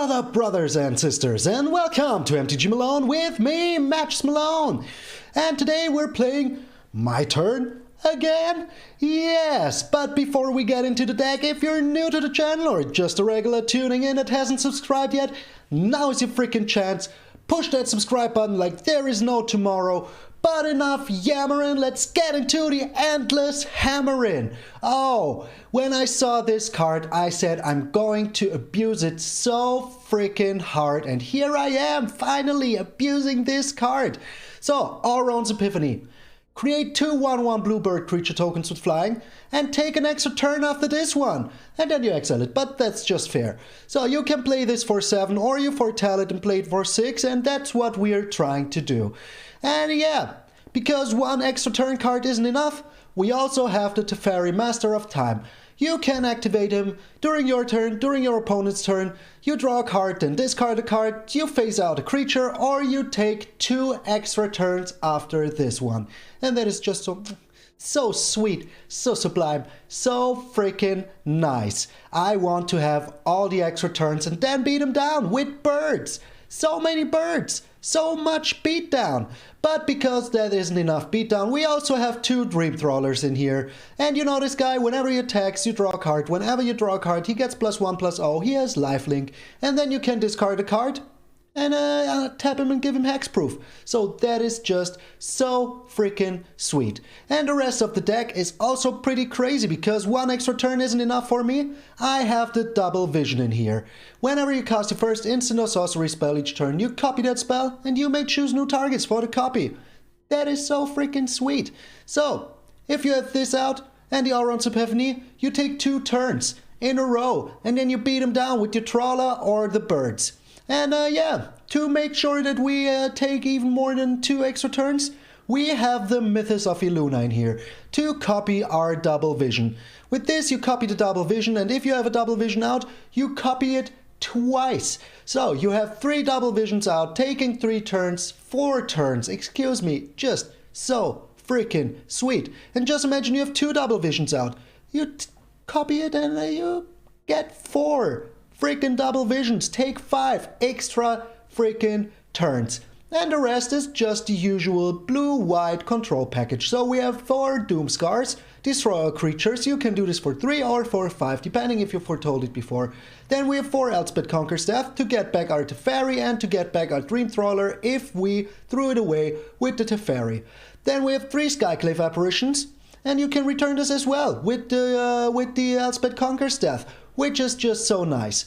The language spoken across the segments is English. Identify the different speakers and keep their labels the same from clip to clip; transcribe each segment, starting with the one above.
Speaker 1: What up, brothers and sisters, and welcome to MTG Malone with me, MTG Malone. And today we're playing my turn again. Yes, but before we get into the deck, if you're new to the channel or just a regular tuning in that hasn't subscribed yet, now is your freaking chance. Push that subscribe button like there is no tomorrow. But enough yammering, let's get into the endless hammering. Oh, when I saw this card, I said I'm going to abuse it so freaking hard. And here I am, finally abusing this card. So, ALRUND'S Epiphany. Create two 1/1 blue bird creature tokens with flying and take an extra turn after this one. And then you exile it, but that's just fair. So you can play this for 7 or you foretell it and play it for 6, and that's what we're trying to do. And yeah, because one extra turn card isn't enough, we also have the Teferi, Master of Time. You can activate him during your turn, during your opponent's turn. You draw a card, then discard a card, you phase out a creature, or you take 2 extra turns after this one. And that is just so sweet, so sublime, so freaking nice. I want to have all the extra turns and then beat them down with birds. So many birds, so much beatdown. But because that isn't enough beatdown, we also have 2 Dream Trawlers in here. And you know this guy, whenever he attacks, you draw a card. Whenever you draw a card, he gets +1/+0. He has lifelink. And then you can discard a card and tap him and give him hexproof. So that is just so freaking sweet. And the rest of the deck is also pretty crazy because 1 extra turn isn't enough for me. I have the double vision in here. Whenever you cast your first instant or sorcery spell each turn, you copy that spell and you may choose new targets for the copy. That is so freaking sweet. So, if you have this out and the ALRUND'S Epiphany, you take 2 turns in a row and then you beat him down with your Trawler or the birds. And yeah, to make sure that we take even more than 2 extra turns, we have the Mythos of Illuna in here to copy our double vision. With this, you copy the double vision, and if you have a double vision out, you copy it twice. So you have 3 double visions out, taking 3 turns, 4 turns, excuse me, just so freaking sweet. And just imagine you have 2 double visions out. You copy it and you get 4 freaking double visions, take 5 extra freaking turns. And the rest is just the usual blue-white control package. So we have 4 Doomskars, destroy all creatures. You can do this for 3 or for 5, depending if you foretold it before. Then we have 4 Elspeth Conquerstaff to get back our Teferi and to get back our Dream Trawler if we threw it away with the Teferi. Then we have 3 Skyclave Apparitions, and you can return this as well with the Elspeth Conquerstaff, which is just so nice.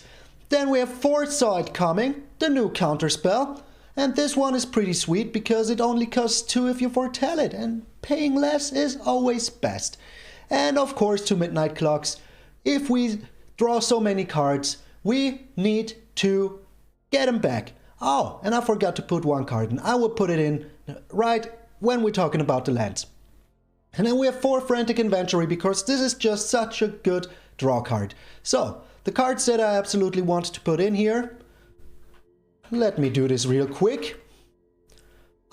Speaker 1: Then we have 4 Saw It Coming, the new counterspell. And this one is pretty sweet because it only costs 2 if you foretell it, and paying less is always best. And of course 2 Midnight Clocks. If we draw so many cards, we need to get them back. Oh, and I forgot to put 1 card in. I will put it in right when we're talking about the lands. And then we have 4 Frantic Inventory because this is just such a good draw card. So, the cards that I absolutely want to put in here, let me do this real quick,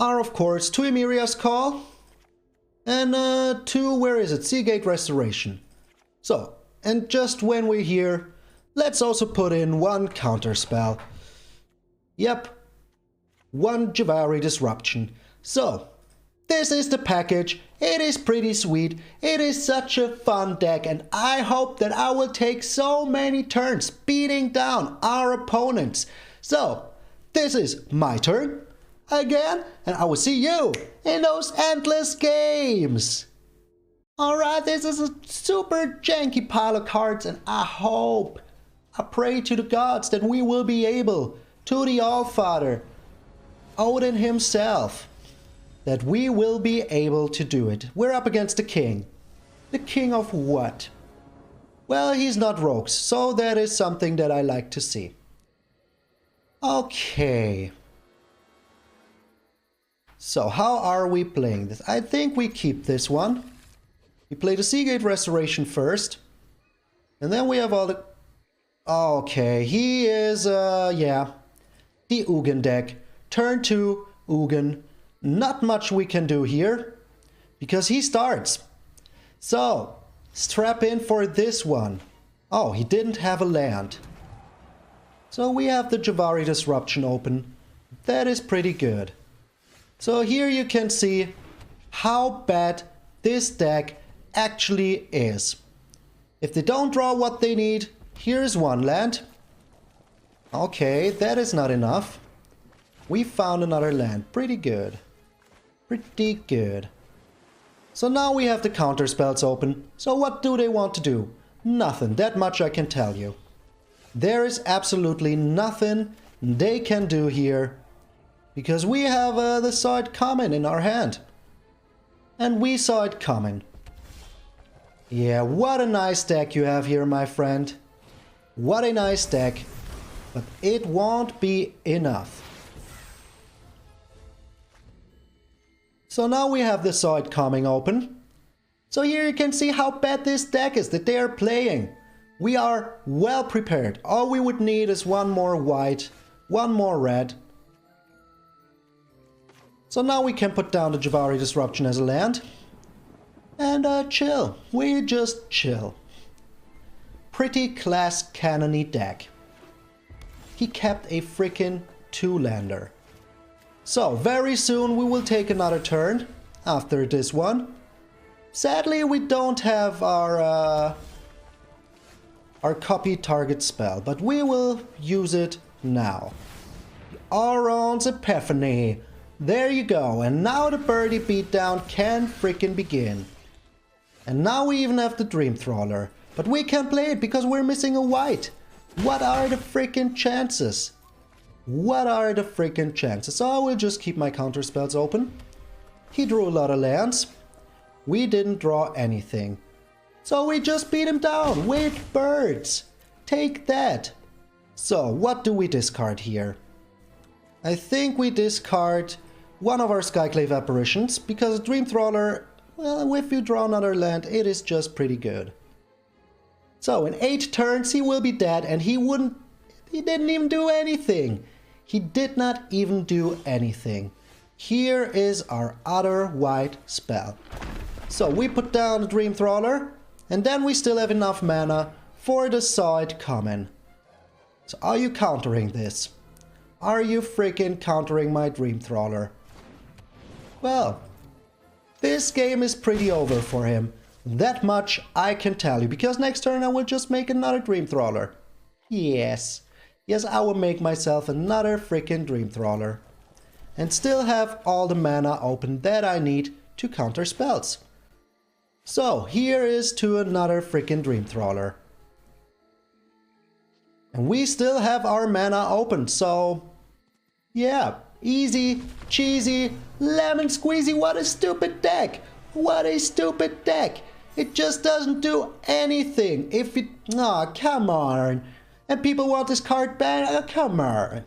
Speaker 1: are of course 2 Emiria's Call and 2, where is it, Seagate Restoration. So, and just when we're here, let's also put in 1 counterspell. Yep, 1 Javari Disruption. So, this is the package. It is pretty sweet. It is such a fun deck, and I hope that I will take so many turns beating down our opponents. So, this is my turn again, and I will see you in those endless games. Alright, this is a super janky pile of cards, and I pray to the gods that we will be able, to the Allfather, Odin himself, that we will be able to do it. We're up against the king. The king of what? Well, he's not rogues, so that is something that I like to see. Okay. So how are we playing this? I think we keep this one. We play the Seagate Restoration first. And then we have all the... Okay, he is, yeah. The Ugin deck. Turn 2, Ugin. Not much we can do here, because he starts. So, strap in for this one. Oh, he didn't have a land. So we have the Javari Disruption open. That is pretty good. So here you can see how bad this deck actually is. If they don't draw what they need, here's one land. Okay, that is not enough. We found another land. Pretty good. Pretty good. So now we have the counter spells open. So what do they want to do? Nothing. That much I can tell you. There is absolutely nothing they can do here. Because we have the saw it coming in our hand. And we saw it coming. Yeah, what a nice deck you have here, my friend. What a nice deck. But it won't be enough. So now we have the saw it coming open. So here you can see how bad this deck is that they are playing. We are well prepared. All we would need is one more white, one more red. So now we can put down the Javari Disruption as a land. And chill. We just chill. Pretty class cannon-y deck. He kept a freaking 2-lander. So very soon we will take another turn after this one. Sadly we don't have our copy target spell, but we will use it now. ALRUND'S Epiphany. There you go, and now the birdie beatdown can freaking begin. And now we even have the Dream Trawler, but we can't play it because we're missing a white. What are the freaking chances? What are the freaking chances? So I will just keep my counter spells open. He drew a lot of lands. We didn't draw anything. So we just beat him down with birds. Take that. So what do we discard here? I think we discard one of our Skyclave Apparitions, because Dream Trawler, well, if you draw another land, it is just pretty good. So in 8 turns he will be dead, and he didn't even do anything. He did not even do anything. Here is our other white spell. So we put down the Dream Trawler, and then we still have enough mana for the Saw It Coming. So are you countering this? Are you freaking countering my Dream Trawler? Well, this game is pretty over for him. That much I can tell you, because next turn I will just make another Dream Trawler. Yes. Yes, I will make myself another freaking Dream Trawler. And still have all the mana open that I need to counter spells. So, here is to another freaking Dream Trawler. And we still have our mana open, so... yeah, easy, cheesy, lemon squeezy, what a stupid deck! What a stupid deck! It just doesn't do anything. If it... aw, oh, come on. And people want this card back? Oh, come on.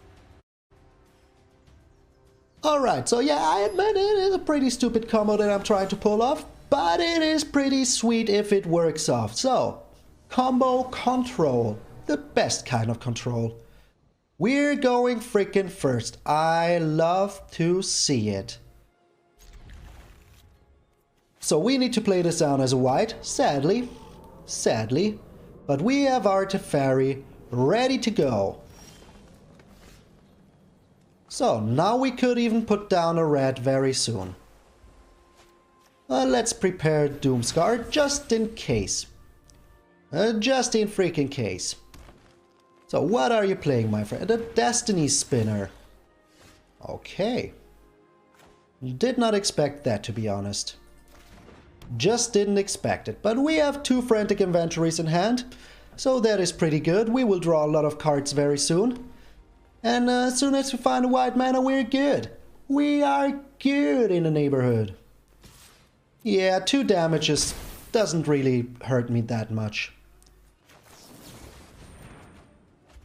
Speaker 1: Alright, so yeah, I admit it is a pretty stupid combo that I'm trying to pull off. But it is pretty sweet if it works off. So, combo control. The best kind of control. We're going freaking first. I love to see it. So we need to play this down as a white, sadly. Sadly. But we have our Teferi ready to go. So now we could even put down a red very soon. Let's prepare Doomscar just in case. Just in freaking case. So what are you playing, my friend? The Destiny Spinner. Okay. Did not expect that, to be honest. Just didn't expect it. But we have 2 Frantic Inventories in hand. So that is pretty good. We will draw a lot of cards very soon. And as soon as we find a white mana, we're good. We are good in the neighborhood. Yeah, 2 damages doesn't really hurt me that much.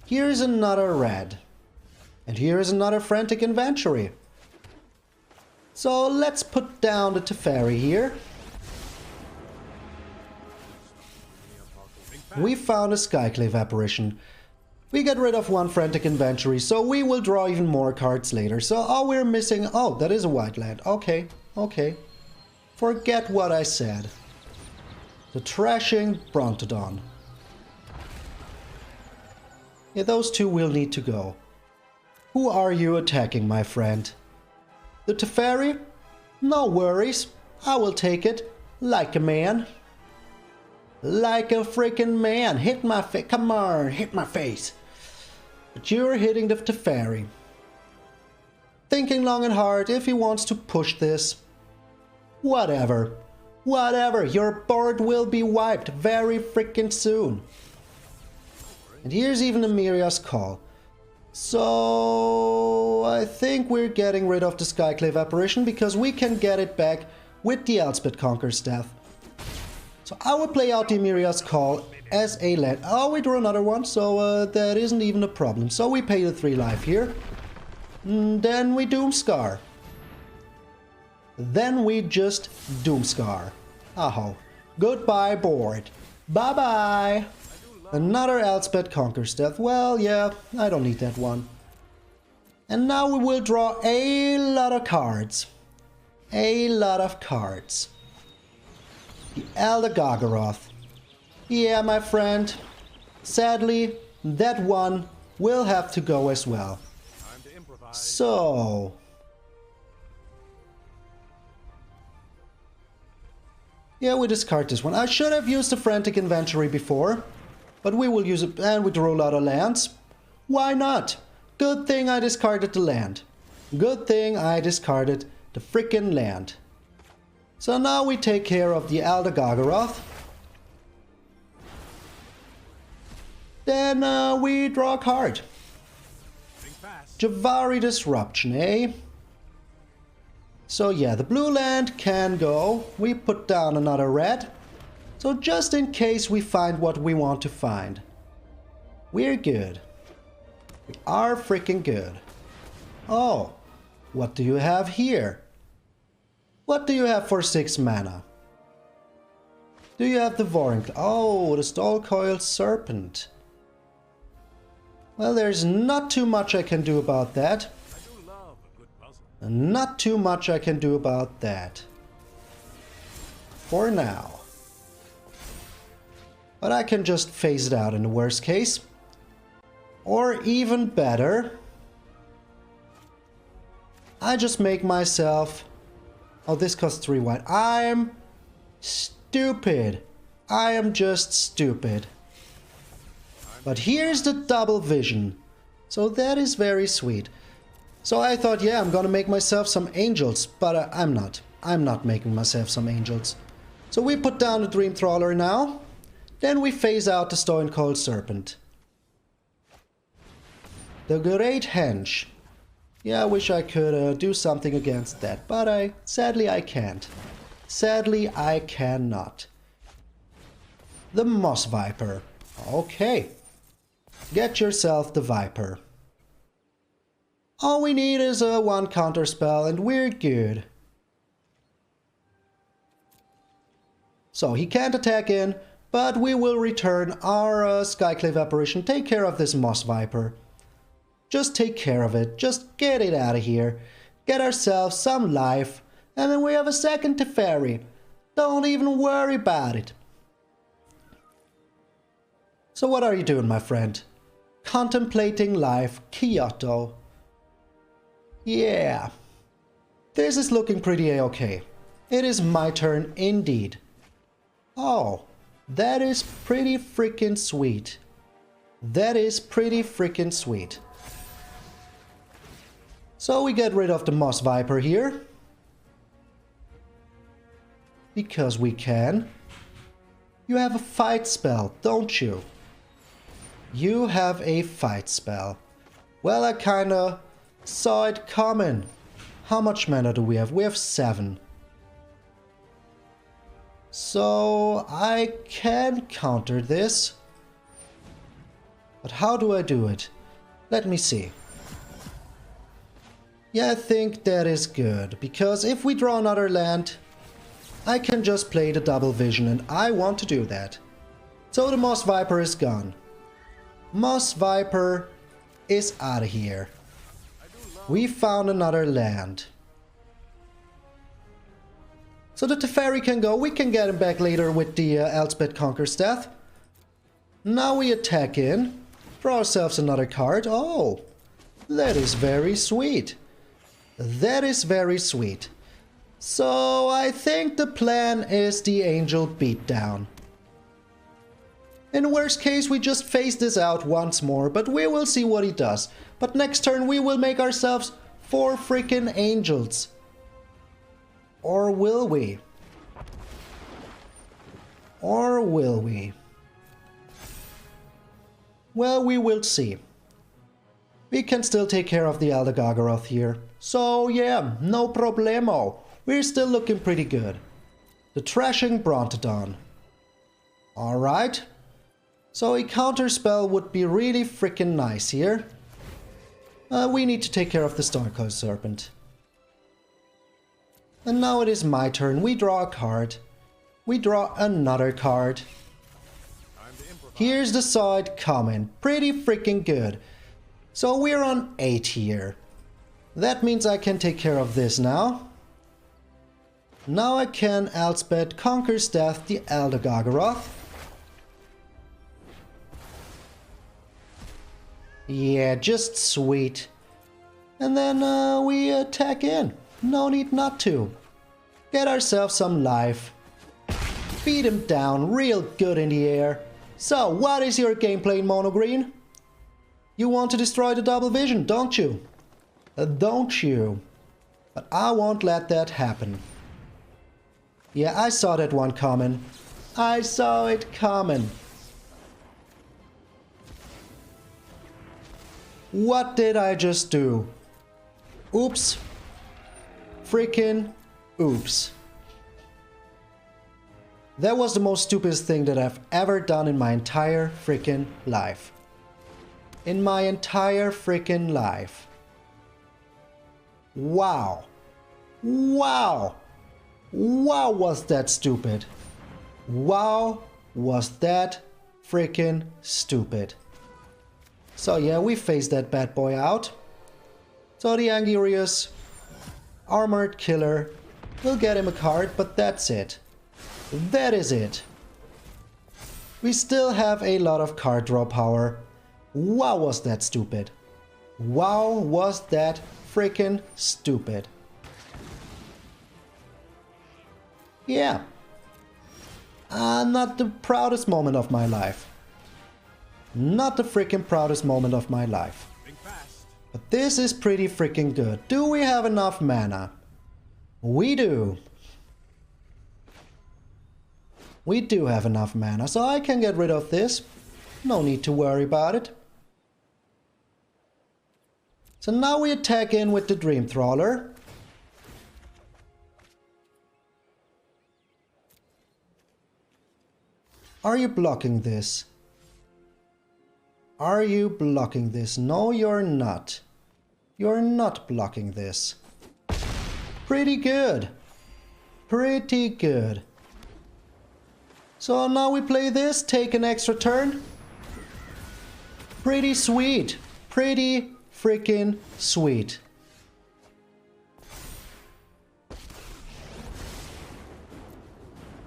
Speaker 1: Here's another red. And here's another Frantic Inventory. So let's put down the Teferi here. We found a Skyclave Apparition. We get rid of 1 Frantic Inventory, so we will draw even more cards later. So all we're missing... oh, that is a white land. Okay, okay. Forget what I said. The Trashing Brontodon. Yeah, those two will need to go. Who are you attacking, my friend? The Teferi? No worries. I will take it. Like a man. Like a freaking man. Hit my face. Come on, hit my face. But you're hitting the Teferi. Thinking long and hard if he wants to push this. Whatever. Whatever. Your board will be wiped very freaking soon. And here's even Emiria's call. So I think we're getting rid of the Skyclave apparition because we can get it back with the Elspeth Conqueror's Death. So I will play out the Emiria's call as a land. Oh, we drew another one, so that isn't even a problem. So we pay the 3 life here. Then we Doomscar. Then we just Doomscar. Aho. Goodbye, board. Bye-bye. Another Elspeth Conqueror's Death. Well, yeah, I don't need that one. And now we will draw a lot of cards. A lot of cards. The Elder Gargaroth. Yeah, my friend. Sadly, that one will have to go as well. So... yeah, we discard this one. I should have used the Frantic Inventory before. But we will use it, and we draw a lot of lands. Why not? Good thing I discarded the land. Good thing I discarded the frickin' land. So now we take care of the Elder Gargaroth. Then we draw a card. Javari Disruption, eh? So yeah, the blue land can go. We put down another red. So just in case we find what we want to find. We're good. We are freaking good. Oh, what do you have here? What do you have for 6 mana? Do you have the Voring? Oh, the Stallcoiled Serpent. Well, there's not too much I can do about that. Not too much I can do about that. For now. But I can just phase it out in the worst case. Or even better, I just make myself... oh, this costs 3 white. I'm stupid. I am just stupid. But here's the double vision. So that is very sweet. So I thought, yeah, I'm gonna make myself some angels. But I'm not. I'm not making myself some angels. So we put down the Dream Trawler now. Then we phase out the Stone-Cold Serpent. The Great Henge. Yeah, I wish I could do something against that, but sadly I can't. Sadly I cannot. The Moss Viper. Okay. Get yourself the Viper. All we need is a 1 counter spell and we're good. So he can't attack in. But we will return our Skyclave apparition. Take care of this Moss Viper. Just take care of it. Just get it out of here. Get ourselves some life. And then we have a second Teferi. Don't even worry about it. So what are you doing, my friend? Contemplating life, Kyoto. Yeah. This is looking pretty a-okay. It is my turn indeed. Oh. That is pretty freaking sweet. That is pretty freaking sweet. So we get rid of the Moss Viper here. Because we can. You have a fight spell, don't you? You have a fight spell. Well, I kinda saw it coming. How much mana do we have? We have 7. So I can counter this. But how do I do it? Let me see. Yeah, I think that is good. Because if we draw another land, I can just play the double vision and I want to do that. So the Moss Viper is gone. Moss Viper is out of here. We found another land. So the Teferi can go. We can get him back later with the Elspeth Conqueror's Death. Now we attack in. Draw ourselves another card. Oh, that is very sweet. That is very sweet. So I think the plan is the Angel Beatdown. In worst case, we just phase this out once more, but we will see what he does. But next turn we will make ourselves 4 freaking angels. Or will we? Or will we? Well, we will see. We can still take care of the MtgA here. So yeah, no problemo. We're still looking pretty good. The Thrashing Brontodon. Alright. So a counterspell would be really freaking nice here. We need to take care of the Stonecoil Serpent. And now it is my turn. We draw a card. We draw another card. Here's the side coming. Pretty freaking good. So we're on 8 here. That means I can take care of this now. Now I can Elspeth Conquers Death the MtgA. Yeah, just sweet. And then we attack in. No need not to. Get ourselves some life. Beat him down real good in the air. So, what is your gameplay, Mono Green? You want to destroy the double vision, don't you? Don't you? But I won't let that happen. Yeah, I saw that one coming. I saw it coming. What did I just do? Oops. Freaking oops. That was the most stupidest thing that I've ever done in my entire freaking life. In my entire freaking life. Wow. Wow. Wow, was that stupid. Wow, was that freaking stupid. So yeah, we phased that bad boy out. So the Angurius Armored Killer will get him a card, but that's it. That is it. We still have a lot of card draw power. Wow, was that stupid. Wow, was that freaking stupid. Yeah. Not the proudest moment of my life. Not the freaking proudest moment of my life. But this is pretty freaking good. Do we have enough mana? We do. We do have enough mana, so I can get rid of this. No need to worry about it. So now we attack in with the Dream Trawler. Are you blocking this? Are you blocking this? No, you're not. You're not blocking this. Pretty good. Pretty good. So now we play this, take an extra turn. Pretty sweet. Pretty freaking sweet.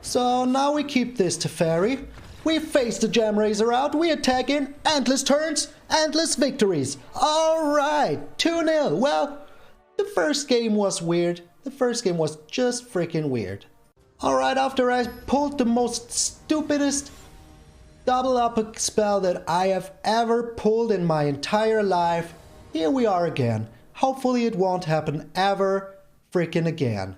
Speaker 1: So now we keep this Teferi. We face the Jam Razor out, we attack in, endless turns, endless victories. Alright, 2-0. Well, the first game was weird. The first game was just freaking weird. Alright, after I pulled the most stupidest double up spell that I have ever pulled in my entire life, here we are again. Hopefully it won't happen ever freaking again.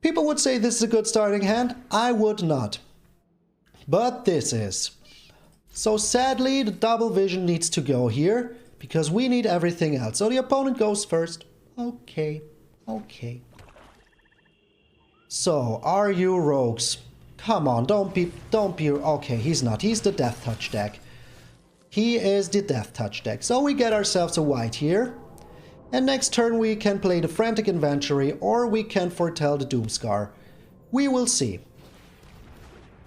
Speaker 1: People would say this is a good starting hand. I would not. But this is. So sadly, the double vision needs to go here, because we need everything else. So the opponent goes first. Okay, okay. So, are you rogues? Come on, don't be, okay, he's not. He's the Death Touch deck. He is the Death Touch deck. So we get ourselves a white here. And next turn we can play the Frantic Inventory, or we can foretell the Doomscar. We will see.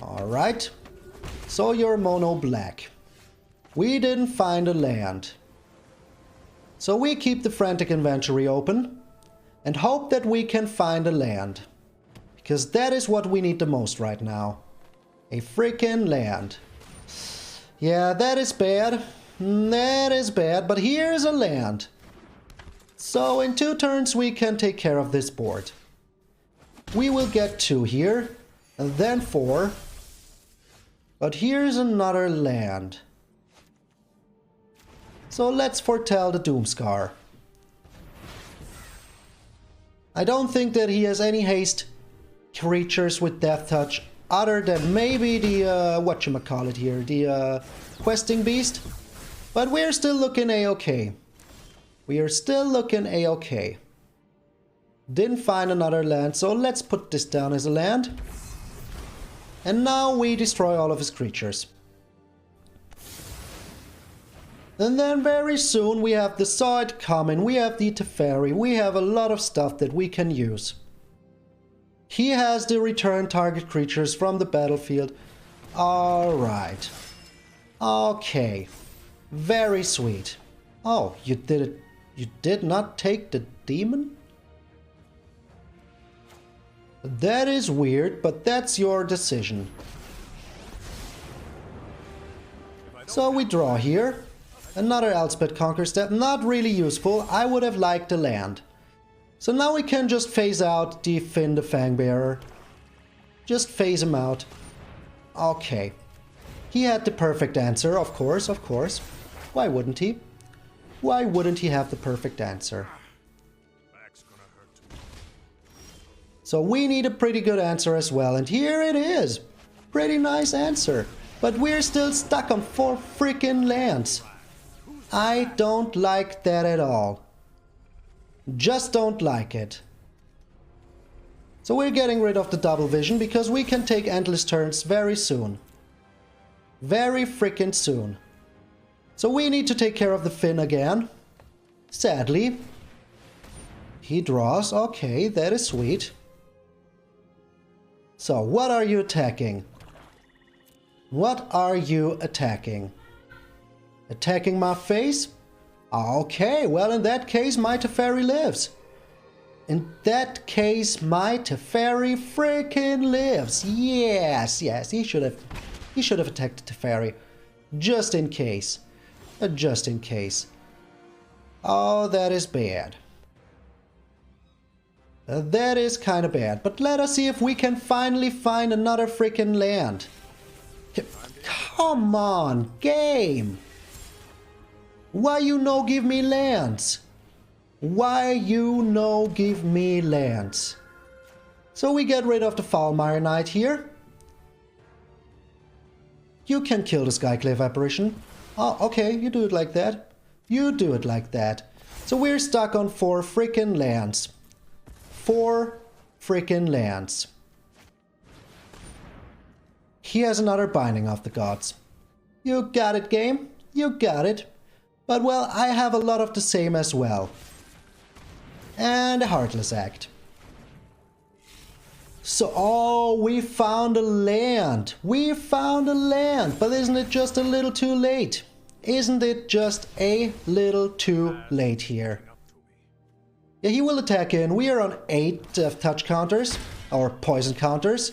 Speaker 1: Alright. So you're mono black. We didn't find a land. So we keep the Frantic Inventory open and hope that we can find a land. Because that is what we need the most right now. A freaking land. Yeah, that is bad. That is bad, but here's a land. So in 2 turns we can take care of this board. We will get 2 here, and then 4. But here's another land. So let's foretell the Doomscar. I don't think that he has any haste creatures with Death Touch other than maybe the, whatchamacallit here, the Questing Beast. But we're still looking A-okay. We are still looking A-okay. Didn't find another land, so let's put this down as a land. And now we destroy all of his creatures. And then very soon we have the Saw It Coming, we have the Teferi, we have a lot of stuff that we can use. He has the return target creatures from the battlefield. Alright. Okay. Very sweet. Oh, you did it. You did not take the demon? That is weird, but that's your decision. So we draw here. Another Elspeth Conquer Step. Not really useful. I would have liked the land. So now we can just phase out the Finn the Fangbearer. Just phase him out. Okay. He had the perfect answer, of course, of course. Why wouldn't he? Why wouldn't he have the perfect answer? So we need a pretty good answer as well, and here it is. Pretty nice answer. But we're still stuck on 4 freaking lands. I don't like that at all. Just don't like it. So we're getting rid of the double vision because we can take endless turns very soon. Very freaking soon. So we need to take care of the Finn again. Sadly. He draws. Okay, that is sweet. So what are you attacking? What are you attacking? Attacking my face? Okay, well in that case my Teferi lives. In that case my Teferi freaking lives. Yes, yes, he should have attacked the Teferi. Just in case. Just in case. Oh, that is bad. That is kind of bad. But let us see if we can finally find another freaking land. Come on, game! Why you no give me lands? Why you no give me lands? So we get rid of the Foulmire Knight here. You can kill the Skyclave Apparition. Oh, okay, you do it like that. You do it like that. So we're stuck on 4 freaking lands. 4 freaking lands. He has another Binding of the Gods. You got it, game. You got it. But well, I have a lot of the same as well. And a Heartless Act. So, oh, we found a land. We found a land. But isn't it just a little too late? Isn't it just a little too late here? Yeah, he will attack in. We are on 8 Death Touch counters. Or poison counters.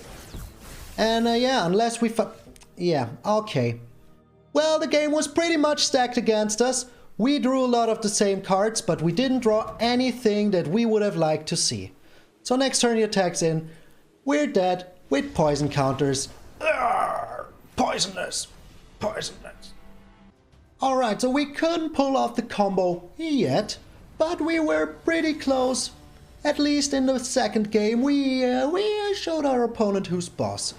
Speaker 1: And yeah, unless we... yeah, okay. Well, the game was pretty much stacked against us. We drew a lot of the same cards, but we didn't draw anything that we would have liked to see. So next turn he attacks in. We're dead with poison counters. Arrgh, poisonous. Poisonous. Alright, so we couldn't pull off the combo yet, but we were pretty close. At least in the second game, we showed our opponent who's boss.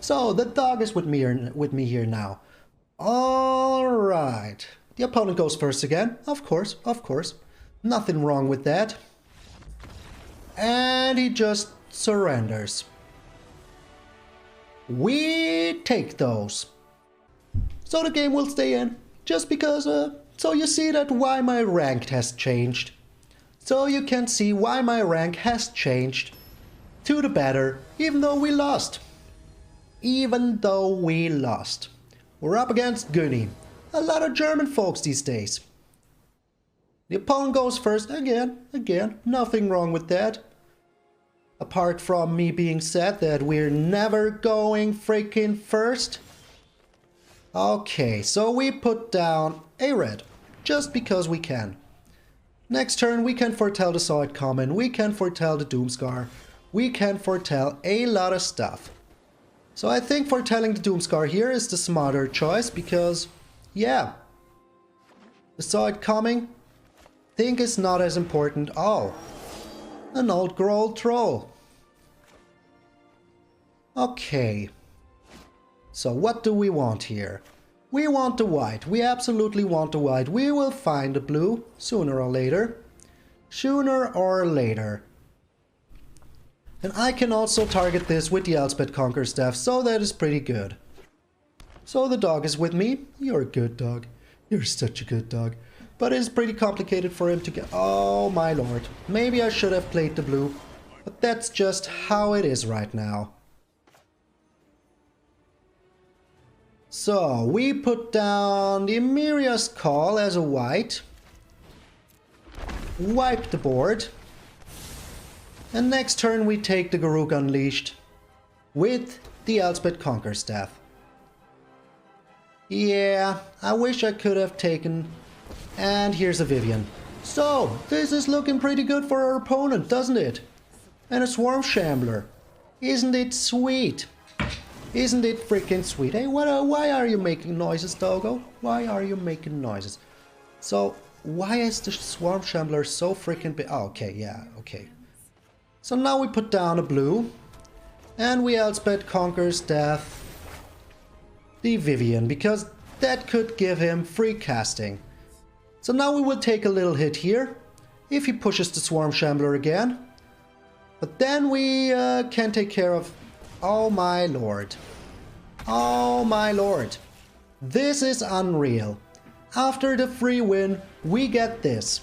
Speaker 1: So the dog is with me here now. Alright. The opponent goes first again. Of course, of course. Nothing wrong with that. And he just surrenders. We take those. So the game will stay in. Just because, so you see that why my rank has changed. So you can see why my rank has changed to the better, even though we lost. Even though we lost. We're up against Gunny. A lot of German folks these days. The opponent goes first again, nothing wrong with that. Apart from me being sad that we're never going freaking first. Okay, so we put down a red, just because we can. Next turn we can foretell the Saw It Coming, we can foretell the Doomscar, we can foretell a lot of stuff. So I think foretelling the Doomscar here is the smarter choice because, yeah, the Saw It Coming, think is not as important. Oh, an old growl troll. Okay. So what do we want here? We want the white. We absolutely want the white. We will find the blue sooner or later. Sooner or later. And I can also target this with the Elspeth Conquer Staff, so that is pretty good. So the dog is with me. You're a good dog. You're such a good dog. But it's pretty complicated for him to get... Oh my lord. Maybe I should have played the blue. But that's just how it is right now. So, we put down the Miria's Call as a white. Wipe the board. And next turn we take the Garruk Unleashed with the Elspeth Conquer Staff. Yeah, I wish I could have taken... And here's a Vivian. So, this is looking pretty good for our opponent, doesn't it? And a Swarm Shambler. Isn't it sweet? Isn't it freaking sweet? Hey, why are you making noises, doggo? Why are you making noises? So, why is the Swarm Shambler so freaking big? Oh, okay, yeah, okay. So now we put down a blue. And we Elspeth Conquer Staff the Vivian, because that could give him free casting. So now we will take a little hit here, if he pushes the Swarm Shambler again. But then we can take care of... Oh my lord. Oh my lord. This is unreal. After the free win, we get this.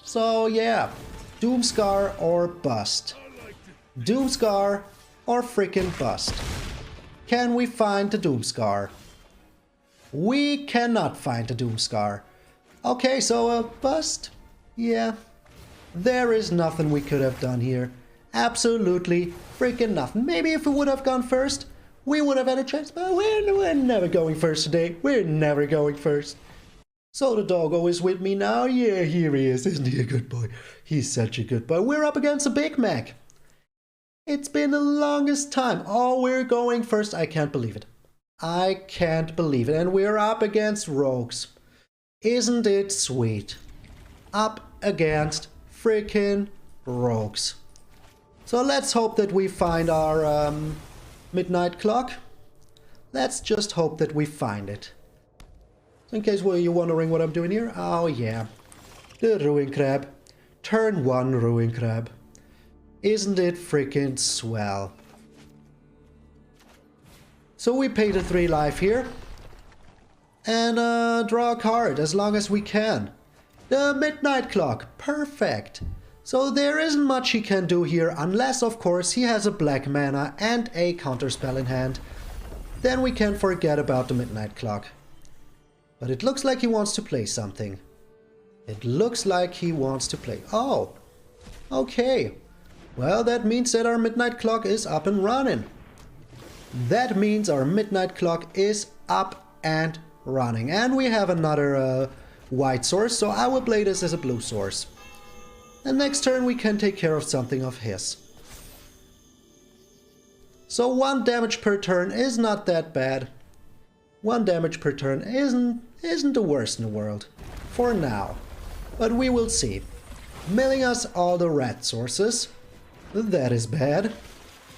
Speaker 1: So yeah, Doomscar or bust. Doomscar or freaking bust. Can we find the Doomscar? We cannot find the Doomscar. Okay, so a bust? Yeah. There is nothing we could have done here. Absolutely freaking nothing. Maybe if we would have gone first, we would have had a chance, but we're never going first today. We're never going first. So the doggo is with me now. Yeah, here he is. Isn't he a good boy? He's such a good boy. We're up against a Big Mac. It's been the longest time. Oh, we're going first. I can't believe it. I can't believe it. And we're up against rogues. Isn't it sweet? Up against freaking rogues. So let's hope that we find our midnight clock. Let's just hope that we find it. In case you're wondering what I'm doing here. Oh yeah. The Ruin Crab. Turn 1 Ruin Crab. Isn't it freaking swell? So we pay the 3 life here. And draw a card as long as we can. The midnight clock. Perfect. So there isn't much he can do here, unless of course he has a black mana and a counterspell in hand. Then we can forget about the midnight clock. But it looks like he wants to play something. It looks like he wants to play... Oh! Okay. Well, that means that our midnight clock is up and running. That means our midnight clock is up and running. And we have another white source, so I will play this as a blue source. And next turn we can take care of something of his. So 1 damage per turn is not that bad. 1 damage per turn isn't the worst in the world. For now. But we will see. Milling us all the red sources. That is bad.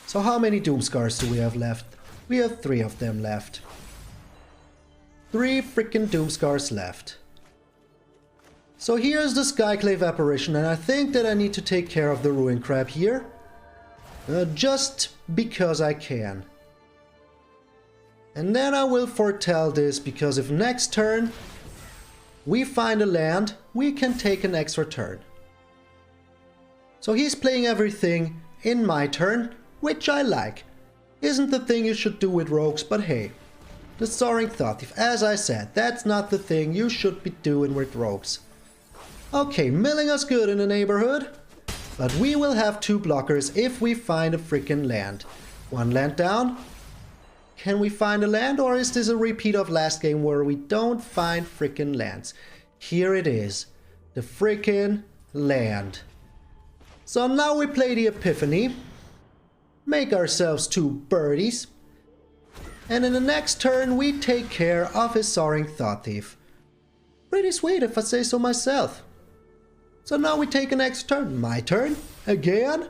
Speaker 1: So how many Doomscars do we have left? We have 3 of them left. 3 freaking Doomscars left. So here's the Skyclave Apparition, and I think that I need to take care of the Ruin Crab here. Just because I can. And then I will foretell this, because if next turn we find a land, we can take an extra turn. So he's playing everything in my turn, which I like. Isn't the thing you should do with rogues, but hey. The Soaring Thought Thief, as I said, that's not the thing you should be doing with rogues. Okay, milling us good in the neighborhood. But we will have 2 blockers if we find a freaking land. 1 land down. Can we find a land, or is this a repeat of last game where we don't find frickin' lands? Here it is. The frickin' land. So now we play the Epiphany. Make ourselves 2 birdies. And in the next turn we take care of his Soaring Thought Thief. Pretty sweet if I say so myself. So now we take a next turn. My turn? Again?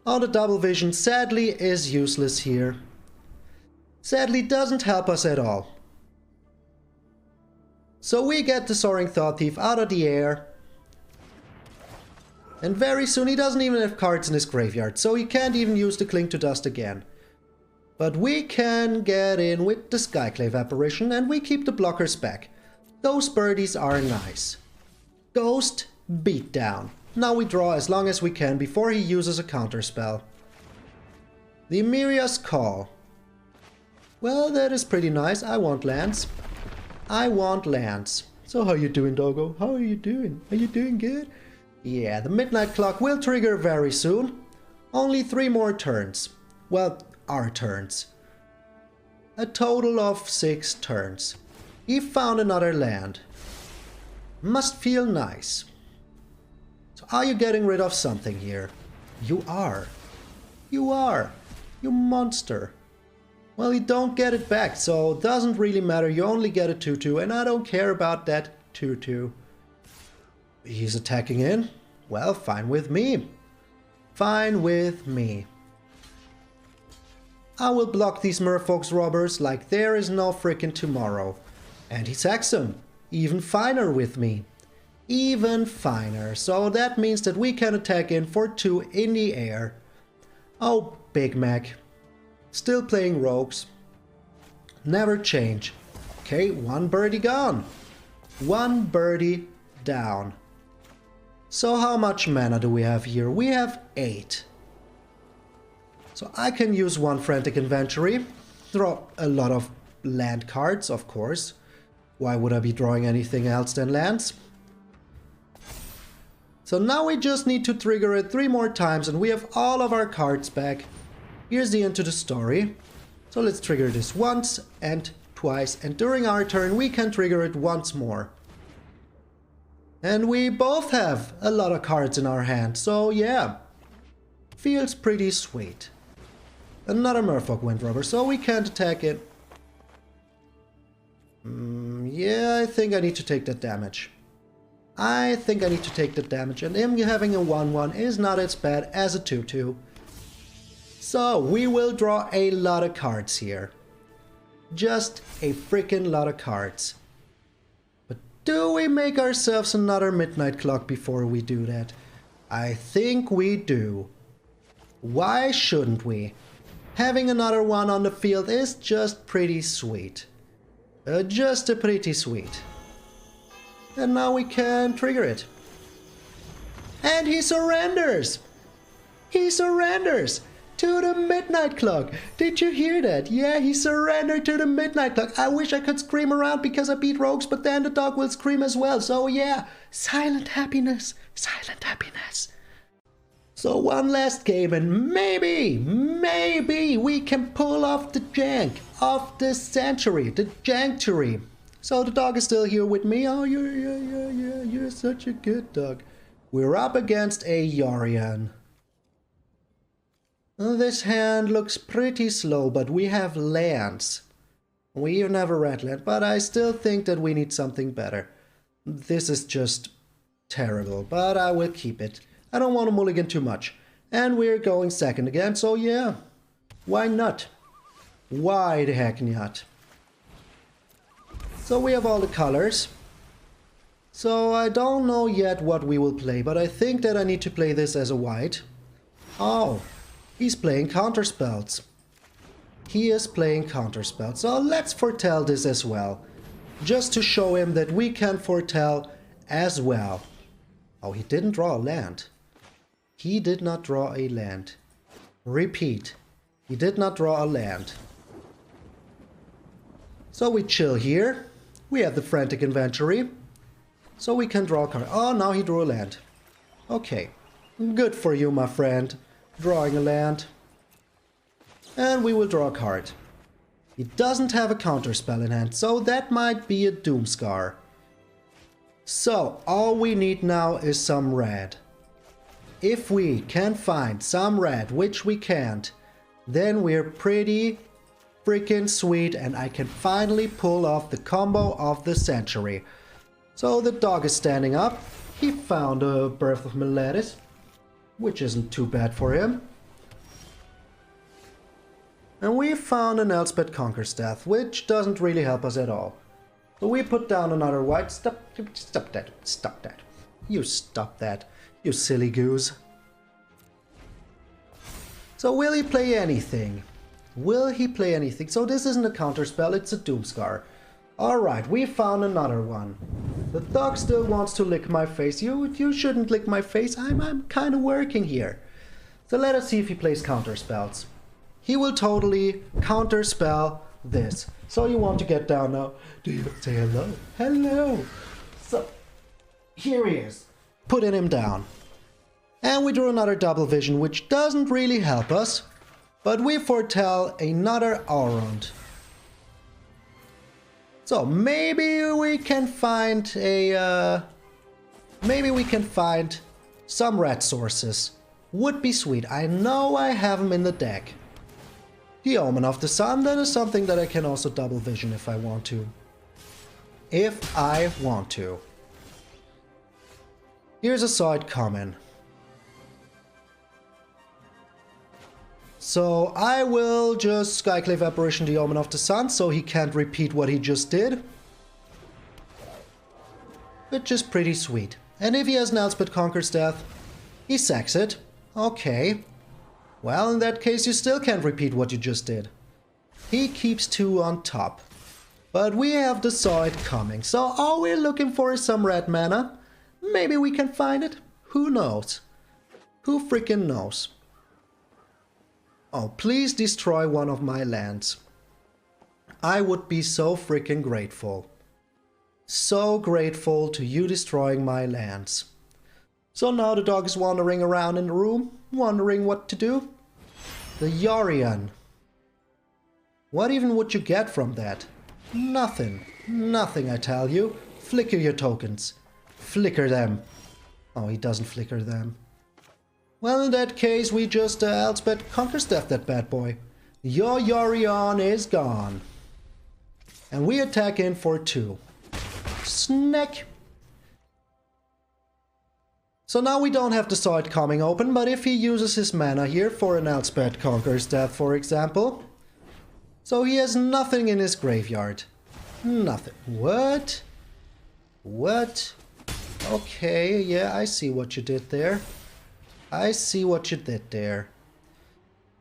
Speaker 1: Oh, the double vision sadly is useless here. Sadly doesn't help us at all. So we get the Soaring Thought Thief out of the air. And very soon he doesn't even have cards in his graveyard, so he can't even use the Cling to Dust again. But we can get in with the Skyclave Apparition and we keep the blockers back. Those birdies are nice. Ghost Beatdown. Now we draw as long as we can before he uses a counterspell. The Miria's Call. Well, that is pretty nice. I want lands. I want lands. So how you doing, doggo? How are you doing? Are you doing good? Yeah, the Midnight Clock will trigger very soon. Only 3 more turns. Well, our turns. A total of 6 turns. He found another land. Must feel nice. So are you getting rid of something here? You are. You are. You monster. Well, you don't get it back, so it doesn't really matter. You only get a 2-2, and I don't care about that 2-2. He's attacking in? Well, fine with me. Fine with me. I will block these merfolk's robbers like there is no frickin' tomorrow. And he sacks them. Even finer with me. Even finer. So that means that we can attack in for 2 in the air. Oh, Big Mac. Still playing rogues. Never change. Okay, 1 birdie gone. 1 birdie down. So how much mana do we have here? We have 8. So I can use 1 Frantic Inventory. Draw a lot of land cards, of course. Why would I be drawing anything else than lands? So now we just need to trigger it 3 more times and we have all of our cards back. Here's the end to the story. So let's trigger this once and twice, and during our turn we can trigger it once more. And we both have a lot of cards in our hand, so yeah. Feels pretty sweet. Another Merfolk Wind Robber, so we can't attack it. Yeah, I think I need to take that damage. I think I need to take that damage, and him having a 1-1 is not as bad as a 2-2. So, we will draw a lot of cards here. Just a freaking lot of cards. But do we make ourselves another Midnight Clock before we do that? I think we do. Why shouldn't we? Having another one on the field is just pretty sweet. Just a pretty sweet. And now we can trigger it. And he surrenders! He surrenders! To the Midnight Clock. Did you hear that? Yeah, he surrendered to the Midnight Clock. I wish I could scream around because I beat rogues, but then the dog will scream as well. So yeah, silent happiness. Silent happiness. So 1 last game and maybe we can pull off the jank of the century, the janktuary. So the dog is still here with me. Oh, you're such a good dog. We're up against a Yorion. This hand looks pretty slow, but we have lands. We never red land, but I still think that we need something better. This is just terrible, but I will keep it. I don't want to mulligan too much. And we're going second again, so yeah. Why not? Why the heck not? So we have all the colors. So I don't know yet what we will play, but I think that I need to play this as a white. Oh. He's playing counterspells. He is playing counterspells. So let's foretell this as well. Just to show him that we can foretell as well. Oh, he didn't draw a land. He did not draw a land. Repeat. He did not draw a land. So we chill here. We have the Frantic Inventory. So we can draw a card. Oh, now he drew a land. Okay. Good for you, my friend. Drawing a land. And we will draw a card. He doesn't have a counterspell in hand, so that might be a Doomscar. So, all we need now is some red. If we can find some red, which we can't, then we're pretty freaking sweet and I can finally pull off the combo of the century. So the dog is standing up. He found a Birth of Meletis, which isn't too bad for him. And we found an Elspeth Conquers Death, which doesn't really help us at all. So we put down another white. Stop that. Stop that. You stop that. You silly goose. So will he play anything? Will he play anything? So this isn't a counterspell, it's a Doomscar. Alright, we found another one. The dog still wants to lick my face. You shouldn't lick my face. I'm kind of working here. So let us see if he plays counterspells. He will totally counterspell this. So you want to get down now. Do you say hello? Hello. So here he is. Putting him down. And we drew another double vision, which doesn't really help us. But we foretell another Elrond. So maybe we can find a maybe we can find some red sources. Would be sweet. I know I have them in the deck. The Omen of the Sun, that is something that I can also double vision if I want to. If I want to. Here's a side comment. So I will just Skyclave Apparition the Omen of the Sun so he can't repeat what he just did. Which is pretty sweet. And if he has an Elspeth Conquers Death, he sacks it. Okay. Well, in that case you still can't repeat what you just did. He keeps 2 on top. But we have the Saw It coming. So all we're looking for is some red mana. Maybe we can find it. Who knows? Who freaking knows? Oh, please destroy one of my lands. I would be so freaking grateful. So grateful to you destroying my lands. So now the dog is wandering around in the room, wondering what to do. The Yorion. What even would you get from that? Nothing. Nothing, I tell you. Flicker your tokens. Flicker them. Oh, he doesn't flicker them. Well, in that case, we just Elspeth Conquers Death that bad boy. Your Yorion is gone. And we attack in for 2. Snack! So now we don't have the side coming open, but if he uses his mana here for an Elspeth Conquers Death, for example. So he has nothing in his graveyard. Nothing. What? What? Okay, yeah, I see what you did there. I see what you did there.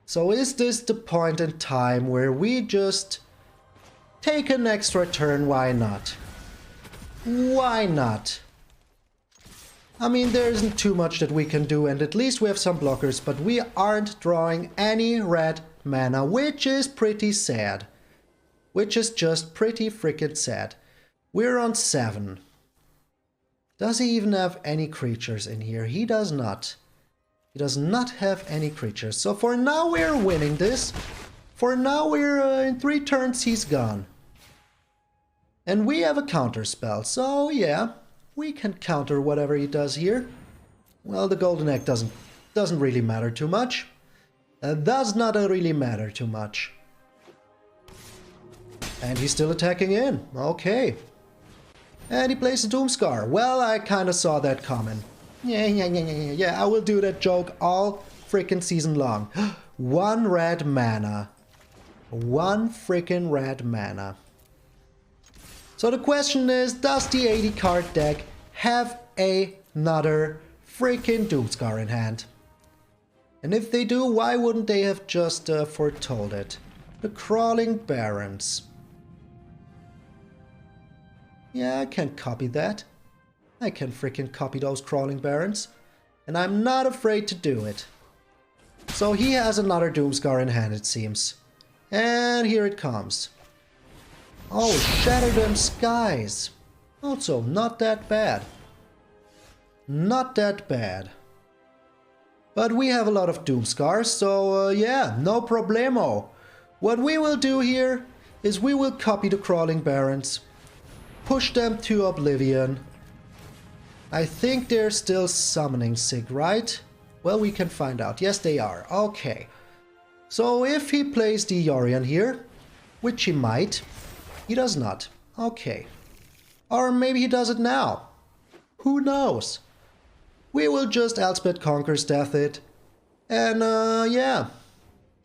Speaker 1: So is this the point in time where we just take an extra turn? Why not? Why not? I mean, there isn't too much that we can do, and at least we have some blockers, but we aren't drawing any red mana, which is pretty sad. Which is just pretty freaking sad. We're on 7. Does he even have any creatures in here? He does not. He does not have any creatures. So for now we're winning this. For now we're in 3 turns he's gone. And we have a counter spell. So yeah, we can counter whatever he does here. Well, the golden egg doesn't really matter too much. Does not really matter too much. And he's still attacking in. Okay. And he plays a Doomscar. Well, I kind of saw that coming. Yeah, I will do that joke all freaking season long. 1 red mana. 1 freaking red mana. So the question is, does the 80 card deck have another freaking Doomscar in hand? And if they do, why wouldn't they have just foretold it? The Crawling Barrens. Yeah, I can copy that. I can freaking copy those Crawling Barrens. And I'm not afraid to do it. So he has another Doomscar in hand, it seems. And here it comes. Oh, Shatter Them Skies. Also, not that bad. Not that bad. But we have a lot of Doomscars, so yeah, no problemo. What we will do here is we will copy the Crawling Barons, push them to oblivion. I think they're still summoning Sig, right? Well, we can find out. Yes, they are. Okay. So if he plays the Yorion here, which he might, he does not. Okay. Or maybe he does it now. Who knows? We will just Elspeth Conquers Death it. And yeah.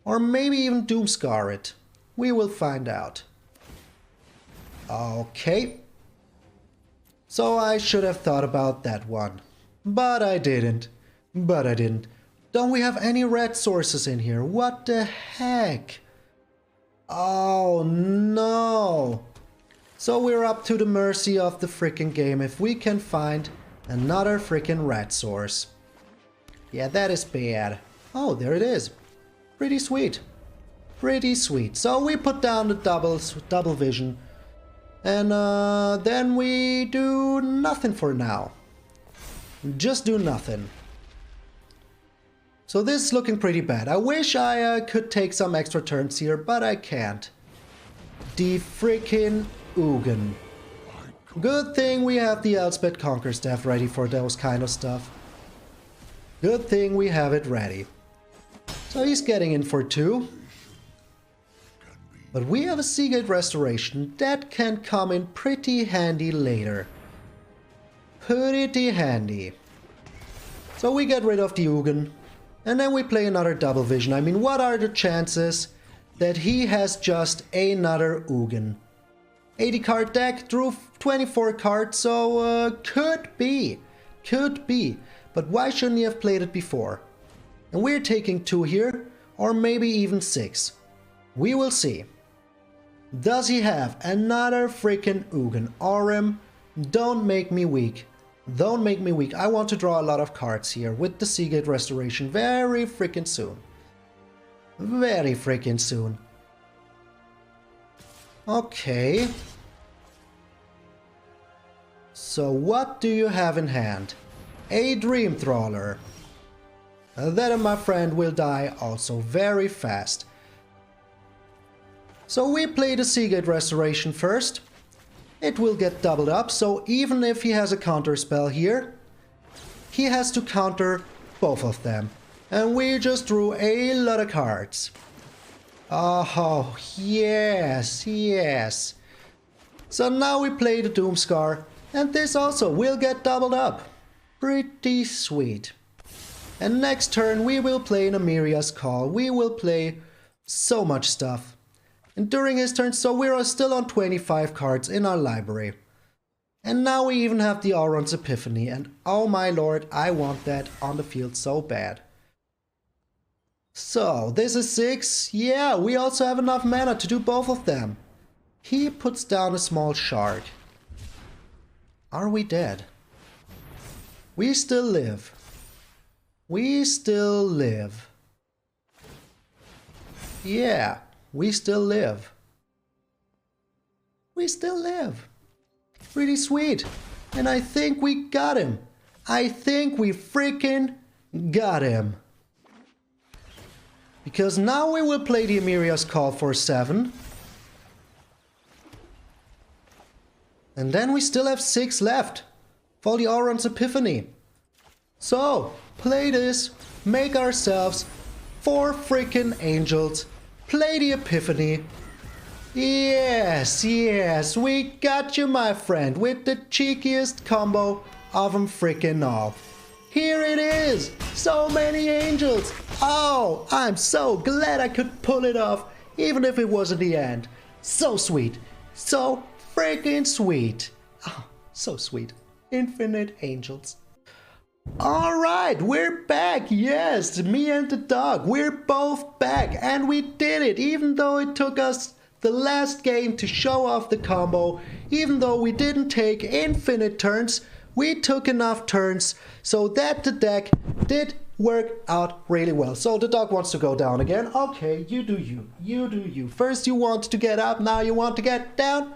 Speaker 1: Or maybe even Doomscar it. We will find out. Okay. So I should have thought about that one. But I didn't. Don't we have any red sources in here? What the heck? Oh no. So we're up to the mercy of the freaking game if we can find another freaking red source. Yeah, that is bad. Oh, there it is. Pretty sweet. Pretty sweet. So we put down the double vision. And then we do nothing for now. Just do nothing. So this is looking pretty bad. I wish I could take some extra turns here, but I can't. The freaking Ugin. Good thing we have the Elspeth Conquer Staff ready for those kind of stuff. Good thing we have it ready. So he's getting in for 2. But we have a Seagate Restoration that can come in pretty handy later. Pretty handy. So we get rid of the Ugin. And then we play another double vision. I mean, what are the chances that he has just another Ugin? 80 card deck, drew 24 cards, so could be. Could be. But why shouldn't he have played it before? And we're taking 2 here, or maybe even 6. We will see. Does he have another freaking Ugin? Aurum, don't make me weak. Don't make me weak. I want to draw a lot of cards here with the Seagate Restoration very freaking soon. Very freaking soon. Okay. So what do you have in hand? A Dream Trawler. That, my friend, will die also very fast. So we play the Seagate Restoration first. It will get doubled up, so even if he has a counter spell here, he has to counter both of them. And we just drew a lot of cards. Oh, yes, yes. So now we play the Doomscar, and this also will get doubled up. Pretty sweet. And next turn we will play Namiria's Call. We will play so much stuff. And during his turn, so we are still on 25 cards in our library. And now we even have the ALRUND'S Epiphany, and oh my lord, I want that on the field so bad. So, this is 6. Yeah, we also have enough mana to do both of them. He puts down a small shark. Are we dead? We still live. We still live. Yeah. We still live. We still live. Pretty sweet. And I think we got him. I think we freaking got him. Because now we will play the Amiria's Call for 7. And then we still have 6 left for the ALRUND'S Epiphany. So, play this, make ourselves 4 freaking angels. Play the Epiphany. Yes, yes, we got you, my friend, with the cheekiest combo of them freaking all. Here it is! So many angels! Oh, I'm so glad I could pull it off, even if it wasn't the end. So sweet. So freaking sweet. Oh, so sweet. Infinite angels. Alright, we're back, yes, me and the dog, we're both back, and we did it, even though it took us the last game to show off the combo, even though we didn't take infinite turns, we took enough turns so that the deck did work out really well. So the dog wants to go down again. Okay, you do you, you do you. First you want to get up, now you want to get down.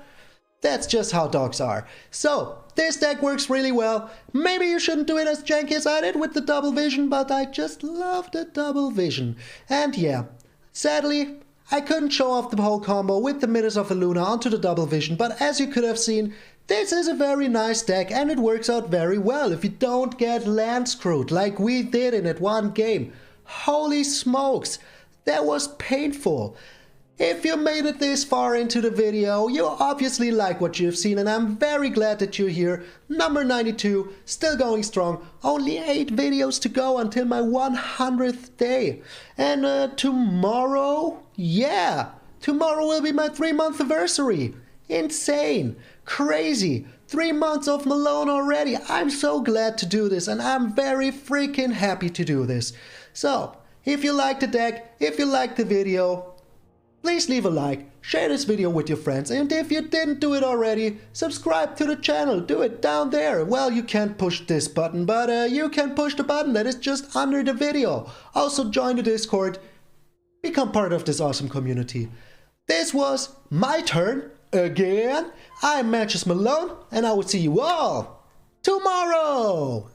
Speaker 1: That's just how dogs are. So, this deck works really well. Maybe you shouldn't do it as janky as I did with the double vision, but I just love the double vision. And yeah, sadly, I couldn't show off the whole combo with the Midas of Luna onto the double vision, but as you could have seen, this is a very nice deck and it works out very well if you don't get land screwed like we did in that one game. Holy smokes, that was painful. If you made it this far into the video, you obviously like what you've seen and I'm very glad that you're here. Number 92, still going strong, only 8 videos to go until my 100th day. And tomorrow, yeah, tomorrow will be my 3-month anniversary. Insane, crazy, 3 months of Malone already. I'm so glad to do this and I'm very freaking happy to do this. So, if you liked the deck, if you liked the video, please leave a like, share this video with your friends, and if you didn't do it already, subscribe to the channel, do it down there. Well, you can't push this button, but you can push the button that is just under the video. Also join the Discord, become part of this awesome community. This was my turn again. I'm MtgA Malone, and I will see you all tomorrow.